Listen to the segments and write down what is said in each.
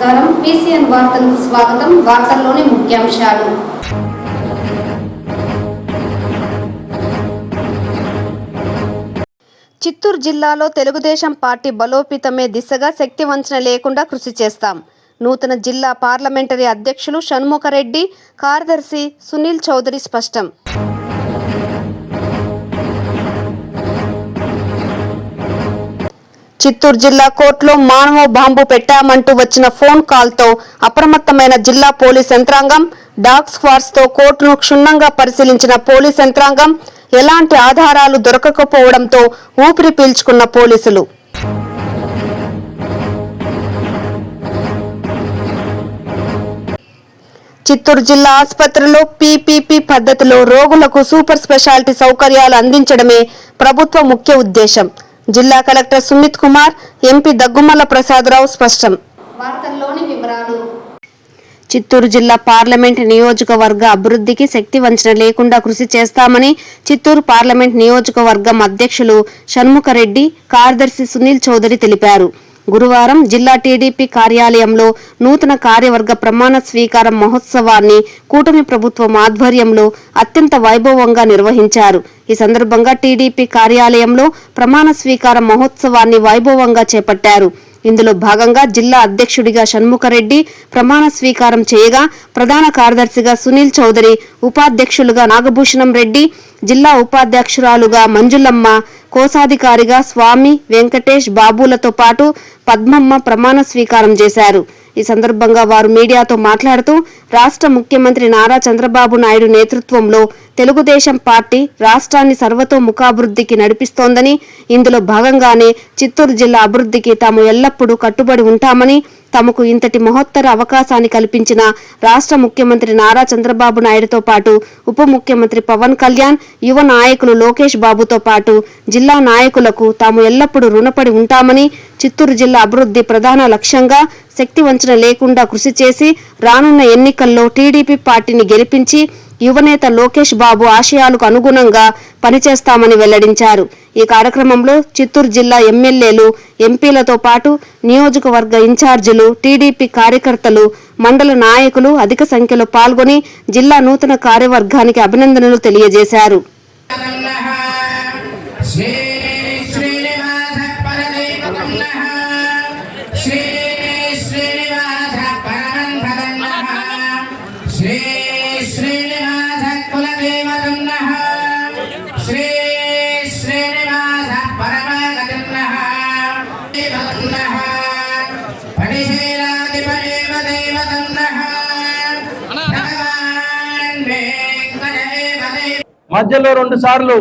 నమస్కారం. PCN వార్తలకు స్వాగతం. వార్తల్లోని ముఖ్యాంశాలు. చిత్తూరు జిల్లాలో తెలుగుదేశం పార్టీ బలోపేతమే దిశగా శక్తి వంచన లేకుండా కృషి చేస్తాం. నూతన జిల్లా పార్లమెంటరీ అధ్యక్షులు షణ్ముఖరెడ్డి, కార్యదర్శి సునీల్ చౌదరి స్పష్టం. చిత్తూరు జిల్లా కోర్టులో మానవ బాంబు పెట్టామంటూ వచ్చిన ఫోన్ కాల్తో అప్రమత్తమైన జిల్లా పోలీస్ యంత్రాంగం. డాగ్ స్క్వాడ్స్తో కోర్టును క్షుణ్ణంగా పరిశీలించిన పోలీస్ యంత్రాంగం. ఎలాంటి ఆధారాలు దొరకకపోవడంతో ఊపిరి పీల్చుకున్న పోలీసులు. చిత్తూరు జిల్లా ఆసుపత్రిలో PPP పద్ధతిలో రోగులకు సూపర్ స్పెషాలిటీ సౌకర్యాలు అందించడమే ప్రభుత్వ ముఖ్య ఉద్దేశం. జిల్లా కలెక్టర్ సుమిత్ కుమార్, ఎంపీ దగ్గుమల్ల ప్రసాదరావు స్పష్టం. వార్తల్లోని వివరాలు. చిత్తూరు జిల్లా పార్లమెంట్ నియోజకవర్గ అభివృద్ధికి శక్తి వంచన లేకుండా కృషి చేస్తామని చిత్తూరు పార్లమెంట్ నియోజకవర్గం అధ్యక్షులు షణ్ముఖరెడ్డి, కార్యదర్శి సునీల్ చౌదరి తెలిపారు. గురువారం జిల్లా టీడీపీ కార్యాలయంలో నూతన కార్యవర్గ ప్రమాణ స్వీకారం మహోత్సవాన్ని కూటమి ప్రభుత్వం ఆధ్వర్యంలో అత్యంత వైభవంగా నిర్వహించారు. ఈ సందర్భంగా టీడీపీ కార్యాలయంలో ప్రమాణ స్వీకారం మహోత్సవాన్ని వైభవంగా చేపట్టారు. ఇందులో భాగంగా జిల్లా అధ్యక్షుడిగా షణ్ముఖరెడ్డి ప్రమాణ స్వీకారం చేయగా, ప్రధాన కార్యదర్శిగా సునీల్ చౌదరి, ఉపాధ్యక్షులుగా నాగభూషణం రెడ్డి, జిల్లా ఉపాధ్యక్షురాలుగా మంజులమ్మ, కోశాధికారిగా స్వామి, వెంకటేష్ బాబులతో పాటు పద్మమ్మ ప్రమాణ స్వీకారం చేశారు. ఈ సందర్భంగా వారు మీడియాతో మాట్లాడుతూ, రాష్ట్ర ముఖ్యమంత్రి నారా చంద్రబాబు నాయుడు నేతృత్వంలో తెలుగుదేశం పార్టీ రాష్ట్రాన్ని సర్వతోముఖాభివృద్ధికి నడిపిస్తోందని, ఇందులో భాగంగానే చిత్తూరు జిల్లా అభివృద్ధికి తాము ఎల్లప్పుడూ కట్టుబడి ఉంటామని, తమకు ఇంతటి మహోత్తర అవకాశాన్ని కల్పించిన రాష్ట్ర ముఖ్యమంత్రి నారా చంద్రబాబు నాయుడుతో పాటు ఉప ముఖ్యమంత్రి పవన్ కళ్యాణ్, యువ నాయకులు లోకేష్ బాబుతో పాటు జిల్లా నాయకులకు తాము ఎల్లప్పుడూ రుణపడి ఉంటామని, చిత్తూరు జిల్లా అభివృద్ధి ప్రధాన లక్ష్యంగా శక్తి వంచన లేకుండా కృషి చేసి రానున్న ఎన్నికల్లో టీడీపీ పార్టీని గెలిపించి యువనేత లోకేష్ బాబు ఆశయాలకు అనుగుణంగా పనిచేస్తామని వెల్లడించారు. ఈ కార్యక్రమంలో చిత్తూరు జిల్లా ఎమ్మెల్యేలు, ఎంపీలతో పాటు నియోజకవర్గ ఇన్ఛార్జీలు, టీడీపీ కార్యకర్తలు, మండల నాయకులు అధిక సంఖ్యలో పాల్గొని జిల్లా నూతన కార్యవర్గానికి అభినందనలు తెలియజేశారు. మధ్యలో 2 సార్లు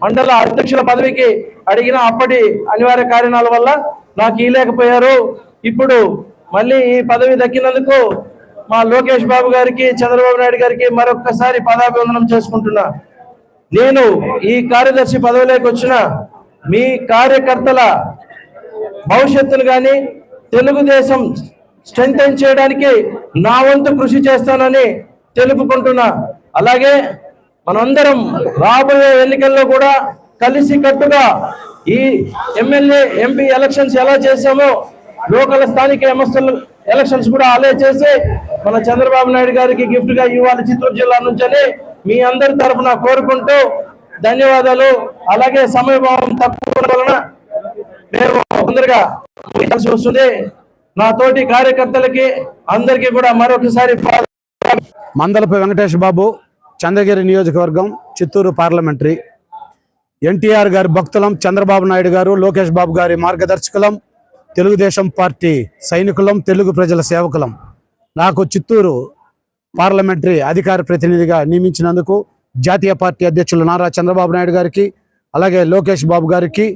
మండల అధ్యక్షుల పదవికి అడిగిన అప్పటి అనివార్య కారణాల వల్ల నాకు ఇవ్వలేకపోయారు. ఇప్పుడు మళ్ళీ ఈ పదవి దక్కినందుకు మా లోకేష్ బాబు గారికి, చంద్రబాబు నాయుడు గారికి మరొక్కసారి పదాభివందనం చేసుకుంటున్నా. నేను ఈ కార్యదర్శి పదవిలోకి వచ్చిన మీ కార్యకర్తల భవిష్యత్తును కానీ తెలుగుదేశం స్ట్రెంథెన్ చేయడానికి నా వంతు కృషి చేస్తానని తెలుపుకుంటున్నా. అలాగే మనందరం రాబోయే ఎన్నికల్లో కూడా కలిసి కట్టుగా ఈ ఎమ్మెల్యే, ఎంపీ ఎలక్షన్స్ ఎలా చేసామో లోకల్ స్థానిక ఎలక్షన్స్ కూడా అలా చేసి మన చంద్రబాబు నాయుడు గారికి గిఫ్ట్ గా ఇవ్వాలి చిత్తూరు జిల్లా నుంచి మీ అందరి తరఫున కోరుకుంటూ ధన్యవాదాలు. అలాగే సమయభావం తక్కువ వలన మేము తొందరగా కలిసి వస్తుంది. నా తోటి కార్యకర్తలకి అందరికీ కూడా మరొకసారి మందలపై వెంకటేష్ బాబు, చంద్రగిరి నియోజకవర్గం, చిత్తూరు పార్లమెంటరీ. ఎన్టీఆర్ గారి భక్తులం, చంద్రబాబు నాయుడు గారు, లోకేష్ బాబు గారి మార్గదర్శకులం, తెలుగుదేశం పార్టీ సైనికులం, తెలుగు ప్రజల సేవకులం. నాకు చిత్తూరు పార్లమెంటరీ అధికార ప్రతినిధిగా నియమించినందుకు జాతీయ పార్టీ అధ్యక్షులు నారా చంద్రబాబు నాయుడు గారికి, అలాగే లోకేష్ బాబు గారికి,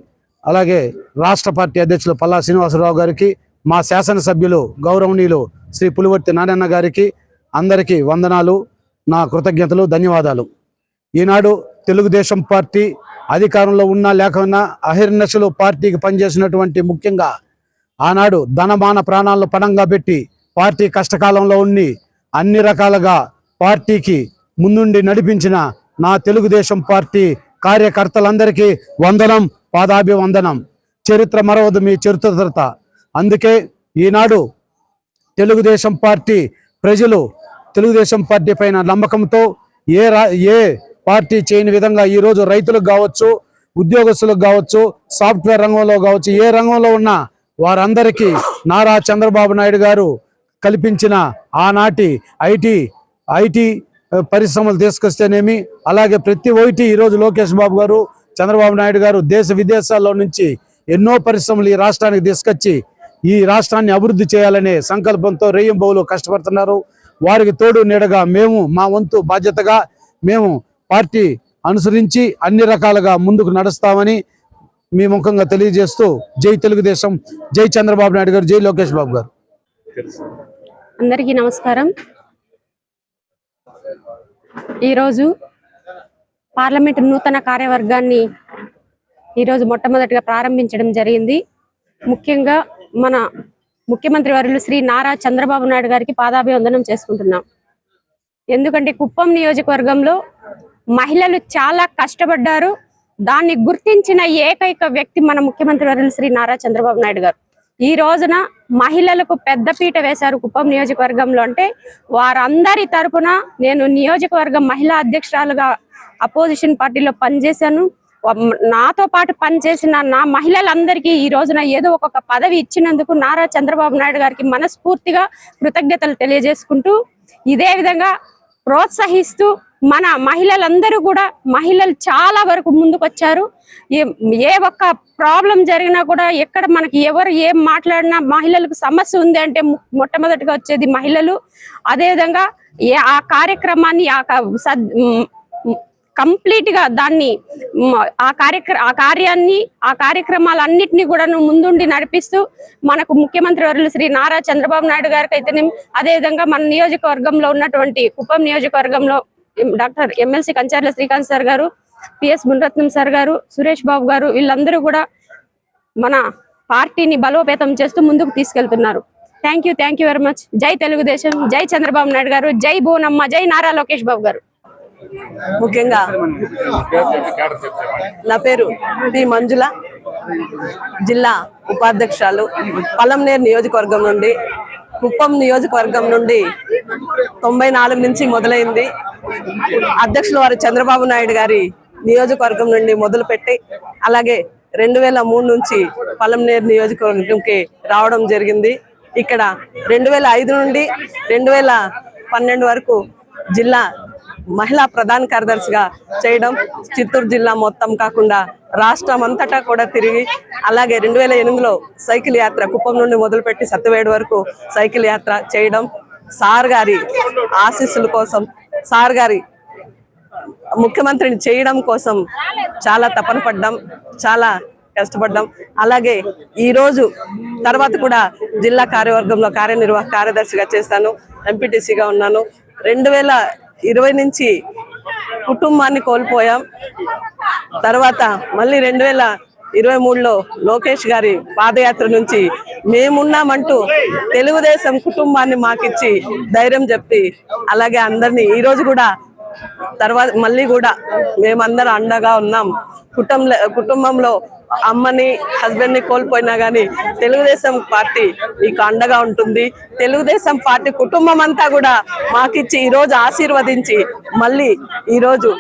అలాగే రాష్ట్ర పార్టీ అధ్యక్షులు పల్లా శ్రీనివాసరావు గారికి, మా శాసనసభ్యులు గౌరవనీయులు శ్రీ పులివర్తి నారాయణ గారికి అందరికీ వందనాలు, నా కృతజ్ఞతలు, ధన్యవాదాలు. ఈనాడు తెలుగుదేశం పార్టీ అధికారంలో ఉన్నా లేకపోయినా అహిర్నిశలు పార్టీకి పనిచేసినటువంటి, ముఖ్యంగా ఆనాడు ధనమాన ప్రాణాలను పణంగా పెట్టి పార్టీ కష్టకాలంలో ఉండి అన్ని రకాలుగా పార్టీకి ముందుండి నడిపించిన నా తెలుగుదేశం పార్టీ కార్యకర్తలందరికీ వందనం, పాదాభివందనం. చరిత్ర మరవదు మీ చరిత్రత. అందుకే ఈనాడు తెలుగుదేశం పార్టీ ప్రజలు తెలుగుదేశం పార్టీ పైన నమ్మకంతో ఏ పార్టీ చేయని విధంగా ఈరోజు రైతులకు కావచ్చు, ఉద్యోగస్తులకు కావచ్చు, సాఫ్ట్వేర్ రంగంలో కావచ్చు, ఏ రంగంలో ఉన్న వారందరికీ నారా చంద్రబాబు నాయుడు గారు కల్పించిన ఆనాటి ఐటీ పరిశ్రమలు తీసుకొస్తేనేమి, అలాగే ప్రతి ఒక్కటి ఈరోజు లోకేష్ బాబు గారు, చంద్రబాబు నాయుడు గారు దేశ విదేశాల్లో నుంచి ఎన్నో పరిశ్రమలు ఈ రాష్ట్రానికి తీసుకొచ్చి ఈ రాష్ట్రాన్ని అభివృద్ధి చేయాలనే సంకల్పంతో రేయింబౌలు కష్టపడుతున్నారు. వారికి తోడు నీడగా మేము మా వంతు బాధ్యతగా మేము పార్టీ అనుసరించి అన్ని రకాలుగా ముందుకు నడుస్తామని మీ ముఖంగా తెలియజేస్తూ జై తెలుగుదేశం, జై చంద్రబాబు నాయుడు గారు, జై లోకేష్ బాబు గారు. అందరికీ నమస్కారం. ఈరోజు పార్లమెంటు నూతన కార్యవర్గాన్ని ఈరోజు మొట్టమొదటిగా ప్రారంభించడం జరిగింది. ముఖ్యంగా మన ముఖ్యమంత్రి వర్యులు శ్రీ నారా చంద్రబాబు నాయుడు గారికి పాదాభివందనం చేసుకుంటున్నాం. ఎందుకంటే కుప్పం నియోజకవర్గంలో మహిళలు చాలా కష్టపడ్డారు. దాన్ని గుర్తించిన ఏకైక వ్యక్తి మన ముఖ్యమంత్రి వర్యులు శ్రీ నారా చంద్రబాబు నాయుడు గారు. ఈ రోజున మహిళలకు పెద్దపీట వేశారు కుప్పం నియోజకవర్గంలో. అంటే వారందరి తరపున నేను నియోజకవర్గం మహిళా అధ్యక్షురాలుగా అపోజిషన్ పార్టీలో పనిచేశాను. నాతో పాటు పనిచేసిన నా మహిళలందరికీ ఈ రోజున ఏదో ఒక పదవి ఇచ్చినందుకు నారా చంద్రబాబు నాయుడు గారికి మనస్ఫూర్తిగా కృతజ్ఞతలు తెలియజేసుకుంటూ, ఇదే విధంగా ప్రోత్సహిస్తూ మన మహిళలందరూ కూడా మహిళలు చాలా వరకు ముందుకొచ్చారు. ఏ ఒక్క ప్రాబ్లం జరిగినా కూడా ఎక్కడ మనకి ఎవరు ఏం మాట్లాడినా మహిళలకు సమస్య ఉంది అంటే మొట్టమొదటిగా వచ్చేది మహిళలు. అదేవిధంగా ఆ కార్యక్రమాన్ని కంప్లీట్ గా దాన్ని ఆ కార్యక్రమాలన్నింటినీ కూడా ముందుండి నడిపిస్తూ మనకు ముఖ్యమంత్రి వర్యులు శ్రీ నారా చంద్రబాబు నాయుడు గారికి అయితేనే, అదేవిధంగా మన నియోజకవర్గంలో ఉన్నటువంటి కుప్పం నియోజకవర్గంలో doctor MLC Kancharla Srikanth sir గారు, పిఎస్ మునరత్నం సార్ గారు, సురేష్ బాబు గారు, వీళ్ళందరూ కూడా మన పార్టీని బలోపేతం చేస్తూ ముందుకు తీసుకెళ్తున్నారు. Thank you very much. జై తెలుగుదేశం, జై చంద్రబాబు నాయుడు గారు, జై బోనమ్మ, జై నారా లోకేష్ బాబు గారు. ముఖ్యంగా నా పేరు పి మంజుల, జిల్లా ఉపాధ్యక్షురాలు, పలంనేరు నియోజకవర్గం నుండి. కుప్పం నియోజకవర్గం నుండి 94 నుంచి మొదలైంది. అధ్యక్షుల వారు చంద్రబాబు నాయుడు గారి నియోజకవర్గం నుండి మొదలుపెట్టి అలాగే 2003 నుంచి పలంనేరు నియోజకవర్గంకి రావడం జరిగింది. ఇక్కడ 2005 నుండి 2012 వరకు జిల్లా మహిళా ప్రధాన కార్యదర్శిగా చేయడం, చిత్తూరు జిల్లా మొత్తం కాకుండా రాష్ట్రం అంతటా కూడా తిరిగి, అలాగే 2008లో సైకిల్ యాత్ర కుప్పం నుండి మొదలుపెట్టి సత్యవేడు వరకు సైకిల్ యాత్ర చేయడం, సార్ గారి ఆశీస్సుల కోసం, సార్ గారి ముఖ్యమంత్రిని చేయడం కోసం చాలా తపన పడ్డాం, చాలా కష్టపడ్డాం. అలాగే ఈరోజు తర్వాత కూడా జిల్లా కార్యవర్గంలో కార్యనిర్వాహక కార్యదర్శిగా చేస్తాను, ఎంపీటీసీగా ఉన్నాను. 2020 నుంచి కుటుంబాన్ని కోల్పోయాం. తర్వాత మళ్ళీ 2023లో లోకేష్ గారి పాదయాత్ర నుంచి మేమున్నామంటూ తెలుగుదేశం కుటుంబాన్ని మాకిచ్చి ధైర్యం చెప్పి, అలాగే అందరినీ ఈరోజు కూడా తర్వాత మళ్ళీ కూడా మేమందరం అండగా ఉన్నాం. కుటుంబంలో అమ్మని, హస్బెండ్ ని కోల్పోయినా గానీ తెలుగుదేశం పార్టీ మీకు అండగా ఉంటుంది. తెలుగుదేశం పార్టీ కుటుంబం అంతా కూడా మాకిచ్చి ఈరోజు ఆశీర్వదించి మళ్ళీ ఈరోజు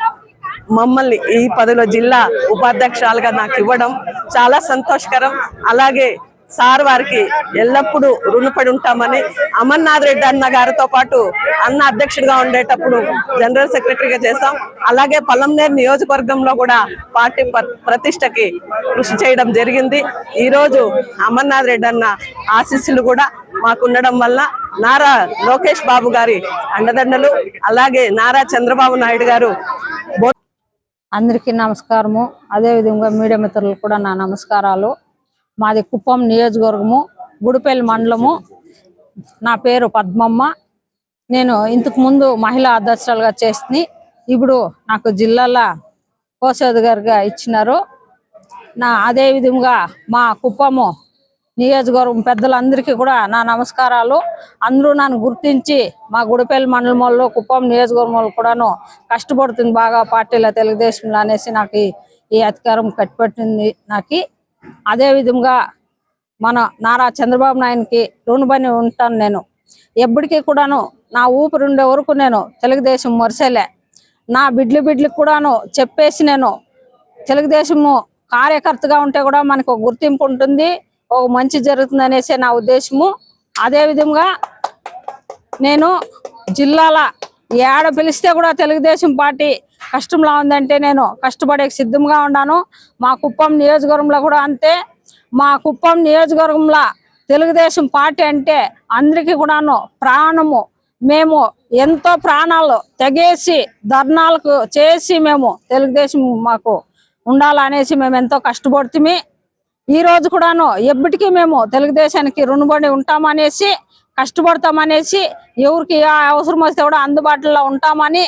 మమ్మల్ని ఈ పదవిలో జిల్లా ఉపాధ్యక్షురాలుగా నాకు ఇవ్వడం చాలా సంతోషకరం. అలాగే సార్ వారికి ఎల్లప్పుడూ రుణపడి ఉంటామని, అమర్నాథ్ రెడ్డి అన్న గారితో పాటు అన్న అధ్యక్షుడిగా ఉండేటప్పుడు జనరల్ సెక్రటరీగా చేశాం. అలాగే పలంనేరు నియోజకవర్గంలో కూడా పార్టీ ప్రతిష్టకి కృషి చేయడం జరిగింది. ఈరోజు అమర్నాథ్ రెడ్డి అన్న ఆశీస్సులు కూడా మాకుండడం వల్ల నారా లోకేష్ బాబు గారి అండదండలు, అలాగే నారా చంద్రబాబు నాయుడు గారు. అందరికీ నమస్కారము. అదేవిధంగా మీడియా మిత్రులకు కూడా నా నమస్కారాలు. మాది కుప్పం నియోజకవర్గము, గుడిపల్లి మండలము. నా పేరు పద్మమ్మ. నేను ఇంతకు ముందు మహిళా అధ్యక్షురాలుగా చేసి ఇప్పుడు నాకు జిల్లాల కోశాధికారిగా ఇచ్చినారు. అదేవిధంగా మా కుప్పము నియోజకవర్గం పెద్దలందరికీ కూడా నా నమస్కారాలు. అందరూ నన్ను గుర్తించి మా గుడిపల్లి మండలం వాళ్ళు, కుప్పం నియోజకవర్గం వాళ్ళు కూడాను కష్టపడుతుంది బాగా పార్టీలో, తెలుగుదేశంలో అనేసి నాకు ఈ అధికారం కట్టిపెట్టింది నాకు. అదే విధంగా మన నారా చంద్రబాబు నాయుడికి రుణపడి ఉంటాను నేను. ఎప్పటికీ కూడాను నా ఊపిరి ఉండే వరకు నేను తెలుగుదేశం మరిసేలే. నా బిడ్లకు కూడాను చెప్పేసి నేను తెలుగుదేశము కార్యకర్తగా ఉంటే కూడా మనకు ఒక గుర్తింపు ఉంటుంది, ఒక మంచి జరుగుతుంది అనేసి నా ఉద్దేశము. అదేవిధంగా నేను జిల్లాల ఏడ పిలిస్తే కూడా తెలుగుదేశం పార్టీ కష్టంలా ఉందంటే నేను కష్టపడే సిద్ధంగా ఉన్నాను. మా కుప్పం నియోజకవర్గంలో కూడా అంతే. మా కుప్పం నియోజకవర్గంలో తెలుగుదేశం పార్టీ అంటే అందరికీ కూడాను ప్రాణము. మేము ఎంతో ప్రాణాలు తెగేసి ధర్నాలకు చేసి మేము తెలుగుదేశం మాకు ఉండాలనేసి మేము ఎంతో కష్టపడుతుంది. ఈ రోజు కూడాను ఎప్పటికీ మేము తెలుగుదేశానికి రుణపడి ఉంటామనేసి కష్టపడతామనేసి ఎవరికి అవసరం వస్తే కూడా అందుబాటులో ఉంటామని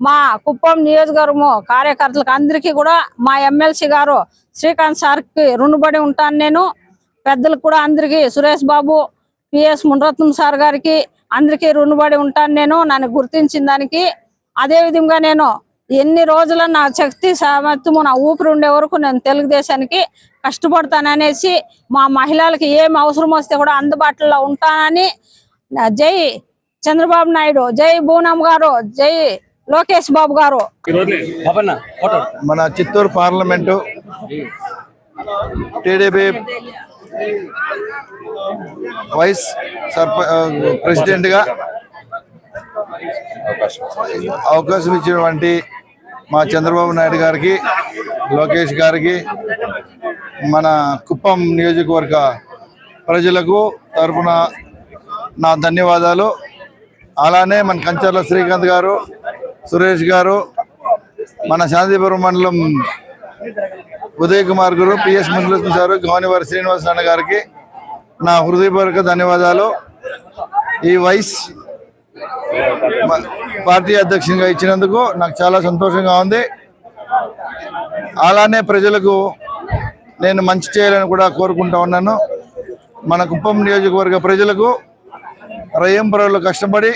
మా కుప్పం నియోజకవర్గము కార్యకర్తలకు అందరికీ కూడా మా ఎమ్మెల్సీ గారు శ్రీకాంత్ సార్కి రుణపడి ఉంటాను. నేను పెద్దలకు కూడా అందరికీ సురేష్ బాబు, పిఎస్ మునరత్నం సార్ గారికి అందరికీ రుణపడి ఉంటాను నేను నన్ను గుర్తించిన దానికి. అదేవిధంగా నేను ఎన్ని రోజుల నా శక్తి సామర్థ్యము నా ఊపిరి ఉండే వరకు నేను తెలుగుదేశానికి కష్టపడతాననేసి మా మహిళలకి ఏం అవసరం వస్తే కూడా అందుబాటులో ఉంటానని జై చంద్రబాబు నాయుడు, జై బూనం గారు, జై లోకేష్ బాబు గారు. మన చిత్తూరు పార్లమెంటు టీడీపీ వైస్ ప్రెసిడెంట్గా అవకాశం ఇచ్చినటువంటి మా చంద్రబాబు నాయుడు గారికి, లోకేష్ గారికి, మన కుప్పం నియోజకవర్గ ప్రజలకు తరఫున నా ధన్యవాదాలు. అలానే మన కంచర్ల శ్రీకాంత్ గారు, సురేష్ గారు, మన శాంతిపురం మండలం ఉదయ్ కుమార్ గారు, పిఎస్ మురళీకృష్ణ గారు, గౌనివారి శ్రీనివాస అన్న గారికి నా హృదయపూర్వక ధన్యవాదాలు. ఈ వైస్ పార్టీ అధ్యక్షునిగా ఇచ్చినందుకు నాకు చాలా సంతోషంగా ఉంది. అలానే ప్రజలకు నేను మంచి చేయాలని కూడా కోరుకుంటా ఉన్నాను. మన కుప్పం నియోజకవర్గ ప్రజలకు రయ్యంపురంలో కష్టపడి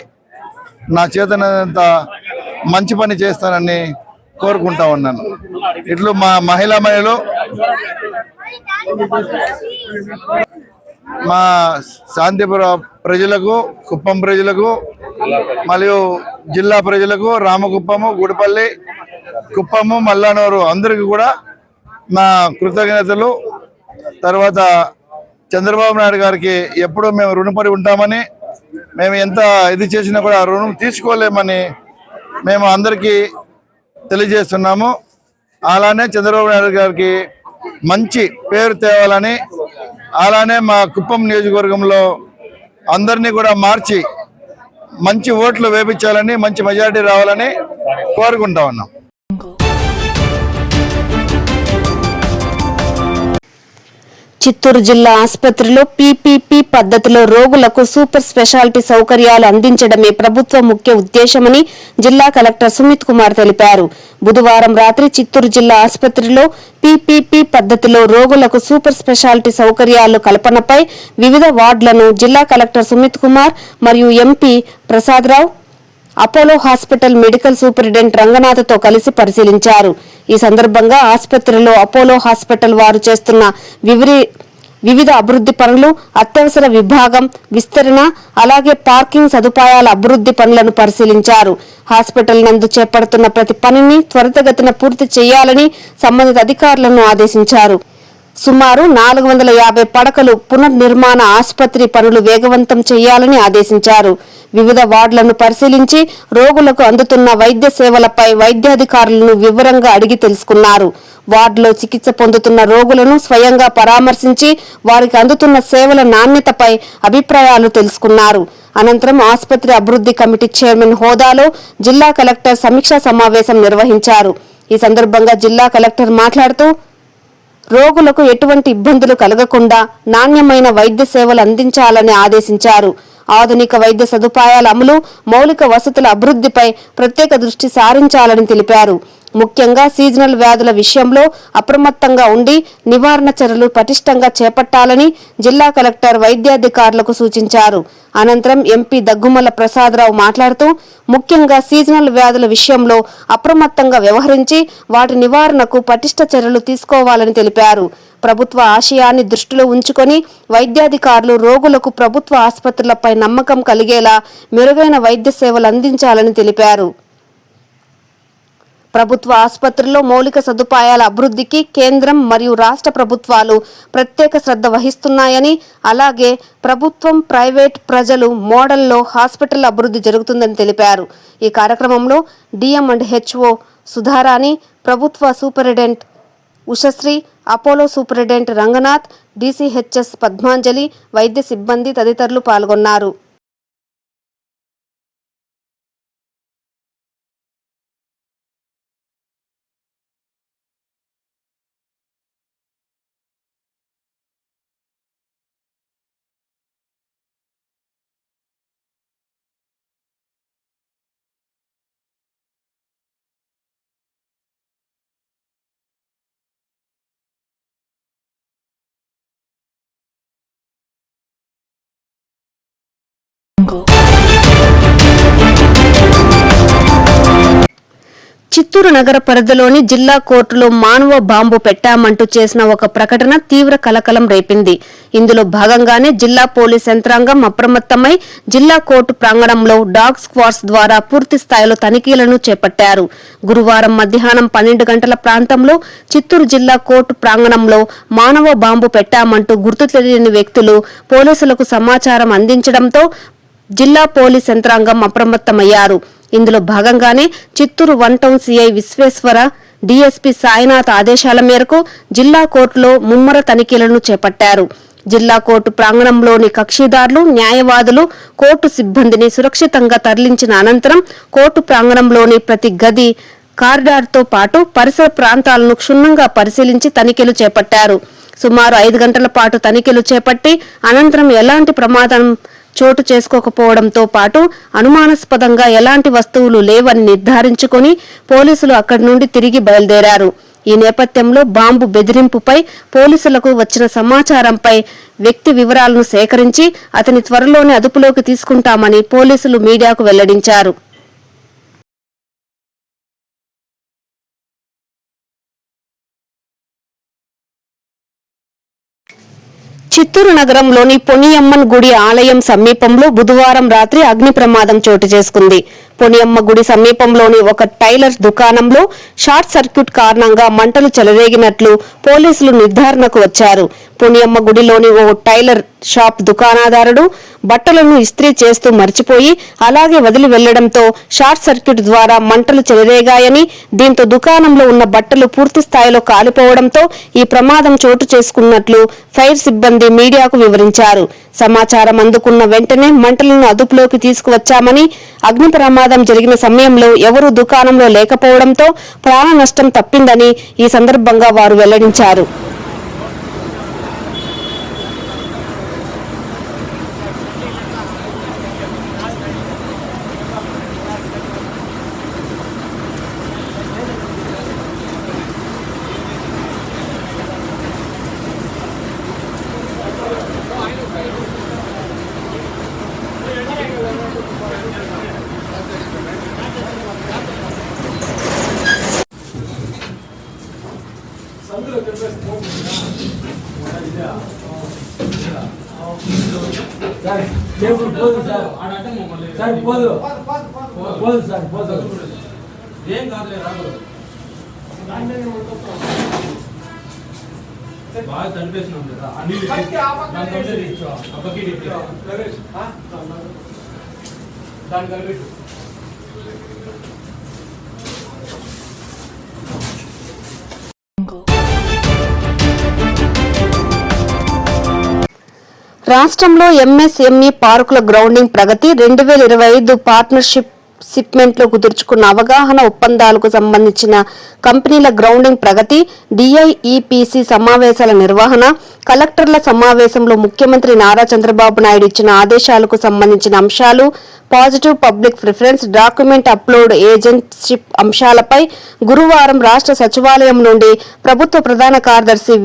నా చేతనంత మంచి పని చేస్తానని కోరుకుంటా ఉన్నాను. ఇట్లు మా మహిళలు మా శాంతిపురం ప్రజలకు, కుప్పం ప్రజలకు మరియు జిల్లా ప్రజలకు, రామకుప్పము, గుడిపల్లి, కుప్పము, మల్లానూరు అందరికీ కూడా నా కృతజ్ఞతలు. తర్వాత చంద్రబాబు నాయుడు గారికి ఎప్పుడూ మేము రుణపడి ఉంటామని, మేము ఎంత ఇది చేసినా కూడా రుణం తీసుకోలేమని మేము అందరికీ తెలియజేస్తున్నాము. అలానే చంద్రబాబు నాయుడు గారికి మంచి పేరు తేవాలని, అలానే మా కుప్పం నియోజకవర్గంలో అందరినీ కూడా మార్చి మంచి ఓట్లు వేపించాలని, మంచి మెజారిటీ రావాలని కోరుకుంటా ఉన్నాం. చిత్తూరు జిల్లా ఆసుపత్రిలో పీపీపీ పద్ధతిలో రోగులకు సూపర్ స్పెషాలిటీ సౌకర్యాలు అందించడమే ప్రభుత్వ ముఖ్య ఉద్దేశమని జిల్లా కలెక్టర్ సుమిత్ కుమార్ తెలిపారు. బుధవారం రాత్రి చిత్తూరు జిల్లా ఆసుపత్రిలో పీపీపీ పద్ధతిలో రోగులకు సూపర్ స్పెషాలిటీ సౌకర్యాలు కల్పనపై వివిధ వార్డులను జిల్లా కలెక్టర్ సుమిత్ కుమార్ మరియు MP Prasadarao, Apollo hospital medical superintendent రంగనాథ్తో కలిసి పరిశీలించారు. ఈ సందర్భంగా ఆసుపత్రిలో అపోలో హాస్పిటల్ వారు చేస్తున్న వివిధ అభివృద్ధి పనులు, అత్యవసర విభాగం విస్తరణ, అలాగే పార్కింగ్ సదుపాయాల అభివృద్ధి పనులను పరిశీలించారు. హాస్పిటల్ నందు చేపడుతున్న ప్రతి పనిని త్వరితగతిన పూర్తి చేయాలని సంబంధిత అధికారులను ఆదేశించారు. సుమారు 450 పడకలు పునర్నిర్మాణ ఆసుపత్రి పనులు వేగవంతం చేయాలని ఆదేశించారు. వివిధ వార్డులను పరిశీలించి రోగులకు అందుతున్న వైద్య సేవలపై వైద్యాధికారులను వివరంగా అడిగి తెలుసుకున్నారు. వార్డులో చికిత్స పొందుతున్న రోగులను స్వయంగా పరామర్శించి వారికి అందుతున్న సేవల నాణ్యతపై అభిప్రాయాలు తెలుసుకున్నారు. అనంతరం ఆసుపత్రి అభివృద్ధి కమిటీ చైర్మన్ హోదాలో జిల్లా కలెక్టర్ సమీక్షా సమావేశం నిర్వహించారు. ఈ సందర్భంగా జిల్లా కలెక్టర్ మాట్లాడుతూ రోగులకు ఎటువంటి ఇబ్బందులు కలగకుండా నాణ్యమైన వైద్య సేవలు అందించాలని ఆదేశించారు. ఆధునిక వైద్య సదుపాయాల అమలు, మౌలిక వసతుల అభివృద్ధిపై ప్రత్యేక దృష్టి సారించాలని తెలిపారు. ముఖ్యంగా సీజనల్ వ్యాధుల విషయంలో అప్రమత్తంగా ఉండి నివారణ చర్యలు పటిష్టంగా చేపట్టాలని జిల్లా కలెక్టర్ వైద్యాధికారులకు సూచించారు. అనంతరం ఎంపీ దగ్గుమల్ల ప్రసాదరావు మాట్లాడుతూ ముఖ్యంగా సీజనల్ వ్యాధుల విషయంలో అప్రమత్తంగా వ్యవహరించి వాటి నివారణకు పటిష్ట చర్యలు తీసుకోవాలని తెలిపారు. ప్రభుత్వ ఆశయాన్ని దృష్టిలో ఉంచుకొని వైద్యాధికారులు రోగులకు ప్రభుత్వ ఆసుపత్రులపై నమ్మకం కలిగేలా మెరుగైన వైద్య సేవలు అందించాలని తెలిపారు. ప్రభుత్వ ఆసుపత్రుల్లో మౌలిక సదుపాయాల అభివృద్ధికి కేంద్రం మరియు రాష్ట్ర ప్రభుత్వాలు ప్రత్యేక శ్రద్ధ వహిస్తున్నాయని, అలాగే ప్రభుత్వం, ప్రైవేట్, ప్రజలు మోడల్లో హాస్పిటల్ అభివృద్ధి జరుగుతుందని తెలిపారు. ఈ కార్యక్రమంలో డిఎం&హెచ్ఓ సుధారాణి, ప్రభుత్వ superintendent Ushasri, Apollo superintendent Ranganath, DCHS Padmanjali, వైద్య సిబ్బంది తదితరులు పాల్గొన్నారు. చిత్తూరు నగర పరిధిలోని జిల్లా కోర్టులో మానవ బాంబు పెట్టామంటూ చేసిన ఒక ప్రకటన తీవ్ర కలకలం రేపింది. ఇందులో భాగంగానే జిల్లా పోలీస్ యంత్రాంగం అప్రమత్తమై జిల్లా కోర్టు ప్రాంగణంలో డాగ్ స్క్వాడ్స్ ద్వారా పూర్తి స్థాయిలో తనిఖీలను చేపట్టారు. గురువారం మధ్యాహ్నం 12 గంటల ప్రాంతంలో చిత్తూరు జిల్లా కోర్టు ప్రాంగణంలో మానవ బాంబు పెట్టామంటూ గుర్తు తెలియని వ్యక్తులు పోలీసులకు సమాచారం అందించడంతో జిల్లా పోలీస్ యంత్రాంగం అప్రమత్తమయ్యారు. ఇందులో భాగంగానే Chittoor 1 town CI Vishweshwara, DSP Sainath ఆదేశాల మేరకు జిల్లా కోర్టులో ముమ్మర తనిఖీలను చేపట్టారు. జిల్లా కోర్టు ప్రాంగణంలోని కక్షిదారులు, న్యాయవాదులు, కోర్టు సిబ్బందిని సురక్షితంగా తరలించిన అనంతరం కోర్టు ప్రాంగణంలోని ప్రతి గది, కారిడార్తో పాటు పరిసర ప్రాంతాలను క్షుణ్ణంగా పరిశీలించి తనిఖీలు చేపట్టారు. సుమారు 5 గంటల పాటు తనిఖీలు చేపట్టి అనంతరం ఎలాంటి ప్రమాదం చోటు చేసుకోకపోవడంతో పాటు అనుమానాస్పదంగా ఎలాంటి వస్తువులు లేవని నిర్ధారించుకొని పోలీసులు అక్కడి నుండి తిరిగి బయలుదేరారు. ఈ నేపథ్యంలో బాంబు బెదిరింపుపై పోలీసులకు వచ్చిన సమాచారంపై వ్యక్తి వివరాలను సేకరించి అతని త్వరలోనే అదుపులోకి తీసుకుంటామని పోలీసులు మీడియాకు వెల్లడించారు. చిత్తూరు నగరంలోని పొనియమ్మన్ గుడి ఆలయం సమీపంలో బుధవారం రాత్రి అగ్ని ప్రమాదం చోటు చేసుకుంది. పొనియమ్మ గుడి సమీపంలోని ఒక టైలర్ దుకాణంలో షార్ట్ సర్క్యూట్ కారణంగా మంటలు చెలరేగినట్లు పోలీసులు నిర్ధారణకు వచ్చారు. పొనియమ్మ గుడిలోని ఓ టైలర్ షాప్ దుకాణదారుడు బట్టలను ఇస్త్రీ చేస్తూ మర్చిపోయి అలాగే వదిలి వెళ్లడంతో షార్ట్ సర్క్యూట్ ద్వారా మంటలు చెలరేగాయని, దీంతో దుకాణంలో ఉన్న బట్టలు పూర్తి స్థాయిలో కాలిపోవడంతో ఈ ప్రమాదం చోటు చేసుకున్నట్లు ఫైర్ సిబ్బంది మీడియాకు వివరించారు. సమాచారం అందుకున్న వెంటనే మంటలను అదుపులోకి తీసుకువచ్చామని, అగ్ని ప్రమాదం జరిగిన సమయంలో ఎవరూ దుకాణంలో లేకపోవడంతో ప్రాణ నష్టం తప్పిందని ఈ సందర్భంగా వారు వెల్లడించారు. ఏం కాదులే రాదు బాగా చనిపేసినాం కదా అన్ని దాని కలిపెట్టు. రాష్ట్రంలో ఎంఎస్ఎంఈ పార్కుల గ్రౌండింగ్ ప్రగతి 2025 పార్ట్నర్షిప్ షిప్మెంట్లో కుదుర్చుకున్న అవగాహన ఒప్పందాలకు సంబంధించిన కంపెనీల గ్రౌండింగ్ ప్రగతి, డిఐఈపిసి సమావేశాల నిర్వహణ, కలెక్టర్ల సమావేశంలో ముఖ్యమంత్రి నారా చంద్రబాబు నాయుడు ఇచ్చిన ఆదేశాలకు సంబంధించిన అంశాలు, positive public preference, document upload agentship అంశాలపై గురువారం రాష్ట్ర సచివాలయం నుండి ప్రభుత్వ ప్రధాన కార్యదర్శి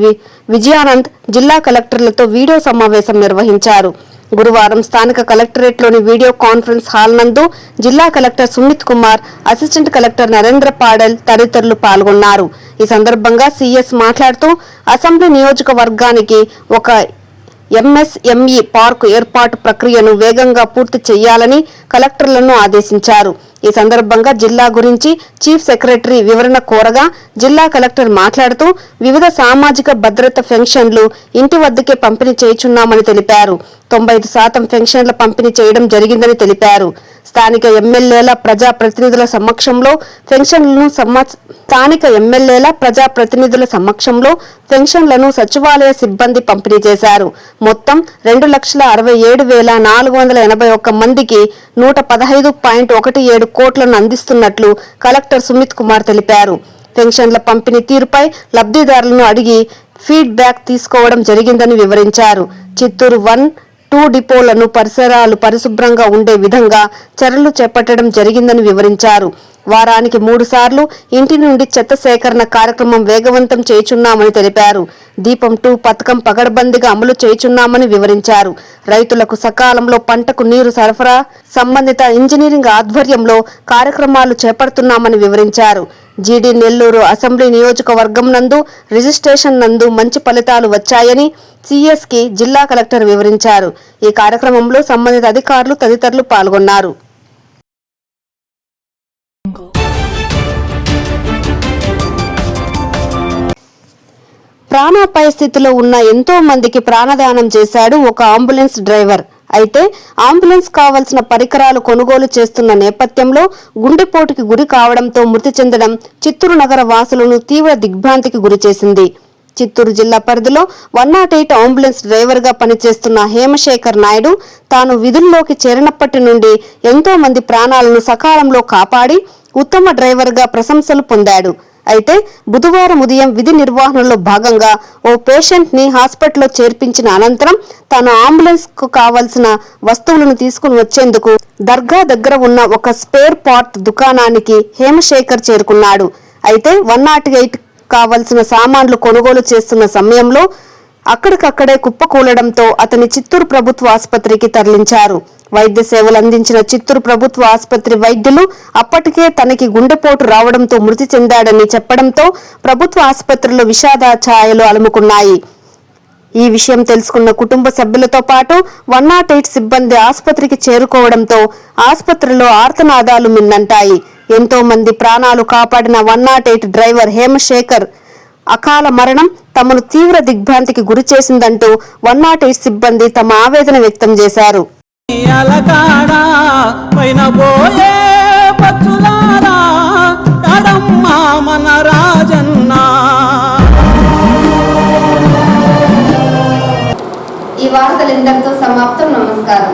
విజయానంద్ జిల్లా కలెక్టర్లతో వీడియో సమావేశం నిర్వహించారు. గురువారం స్థానిక కలెక్టరేట్లోని వీడియో కాన్ఫరెన్స్ హాల్ నందు జిల్లా collector Sumit Kumar, assistant collector Narendra Padal తదితరులు పాల్గొన్నారు. ఈ సందర్భంగా సీఎస్ మాట్లాడుతూ అసెంబ్లీ నియోజకవర్గానికి ఒక ఎంఎస్ఎంఈ పార్కు ఏర్పాటు ప్రక్రియను వేగంగా పూర్తి చేయాలని కలెక్టర్లను ఆదేశించారు. ఈ సందర్భంగా జిల్లా గురించి చీఫ్ సెక్రటరీ వివరణ కోరగా జిల్లా కలెక్టర్ మాట్లాడుతూ వివిధ సామాజిక భద్రత పెన్షన్లు ఇంటి వద్దకే పంపిణీ చేయుచున్నామని తెలిపారు. 95% పెన్షన్ల పంపిణీ చేయడం జరిగిందని తెలిపారు. స్థానిక ఎమ్మెల్యేల ప్రజాప్రతినిధుల పెన్షన్లను సచివాలయ సిబ్బంది పంపిణీ చేశారు. మొత్తం 2,67,481 మందికి 115.17 కోట్లను అందిస్తున్నట్లు కలెక్టర్ సుమిత్ కుమార్ తెలిపారు. పెన్షన్ల పంపిణీ తీరుపై లబ్ధిదారులను అడిగి ఫీడ్బ్యాక్ తీసుకోవడం జరిగిందని వివరించారు. చిత్తూరు 1, 2 డిపోలను పరిసరాలు పరిశుభ్రంగా ఉండే విధంగా చర్యలు చేపట్టడం జరిగిందని వివరించారు. వారానికి 3 సార్లు ఇంటి నుండి చెత్త సేకరణ కార్యక్రమం వేగవంతం చేయుచున్నామని తెలిపారు. దీపం 2 పథకం పగడ్బందీగా అమలు చేయుచున్నామని వివరించారు. రైతులకు సకాలంలో పంటకు నీరు సరఫరా సంబంధిత ఇంజనీరింగ్ ఆధ్వర్యంలో కార్యక్రమాలు చేపడుతున్నామని వివరించారు. జీడీ నెల్లూరు అసెంబ్లీ నియోజకవర్గం నందు రిజిస్ట్రేషన్ నందు మంచి ఫలితాలు వచ్చాయని సీఎస్ కి జిల్లా కలెక్టర్ వివరించారు. ఈ కార్యక్రమంలో సంబంధిత అధికారులు తదితరులు పాల్గొన్నారు. ప్రాణాపాయ స్థితిలో ఉన్న ఎంతో మందికి ప్రాణదానం చేశాడు ఒక అంబులెన్స్ డ్రైవర్. అయితే అంబులెన్స్ కావాల్సిన పరికరాలు కొనుగోలు చేస్తున్న నేపథ్యంలో గుండెపోటుకి గురి కావడంతో మృతి చెందడం చిత్తూరు నగర వాసులను తీవ్ర దిగ్భ్రాంతికి గురిచేసింది. చిత్తూరు జిల్లా పరిధిలో 108 అంబులెన్స్ డ్రైవర్ గా పనిచేస్తున్న హేమశేఖర్ నాయుడు తాను విధుల్లోకి చేరినప్పటి నుండి ఎంతో మంది ప్రాణాలను సకాలంలో కాపాడి ఉత్తమ డ్రైవర్ గా ప్రశంసలు పొందాడు. అయితే బుధవారం ఉదయం విధి నిర్వహణలో భాగంగా ఓ పేషెంట్ ని హాస్పిటల్లో చేర్పించిన అనంతరం తాను అంబులెన్స్ కు కావలసిన వస్తువులను తీసుకుని వచ్చేందుకు దర్గా దగ్గర ఉన్న ఒక స్పేర్ పార్ట్ దుకాణానికి హేమశేఖర్ చేరుకున్నాడు. అయితే 108 కావలసిన సామాన్లు కొనుగోలు చేస్తున్న సమయంలో అక్కడికక్కడే కుప్పకూలడంతో అతని చిత్తూరు ప్రభుత్వ ఆసుపత్రికి తరలించారు. వైద్య సేవలు అందించిన చిత్తూరు ప్రభుత్వ ఆసుపత్రి వైద్యులు అప్పటికే తనకి గుండెపోటు రావడంతో మృతి చెందాడని చెప్పడంతో ప్రభుత్వ ఆసుపత్రిలో విషాద ఛాయలు అలుముకున్నాయి. ఈ విషయం తెలుసుకున్న కుటుంబ సభ్యులతో పాటు 108 సిబ్బంది ఆసుపత్రికి చేరుకోవడంతో ఆసుపత్రిలో ఆర్తనాదాలు మిన్నంటాయి. ఎంతో మంది ప్రాణాలు కాపాడిన 108 డ్రైవర్ హేమశేఖర్ అకాల మరణం తమను తీవ్ర దిగ్భ్రాంతికి గురి చేసిందంటూ 108 సిబ్బంది తమ ఆవేదన వ్యక్తం చేశారు. ఈ వార్తలు ఇంతటితో సమాప్తం. నమస్కారం.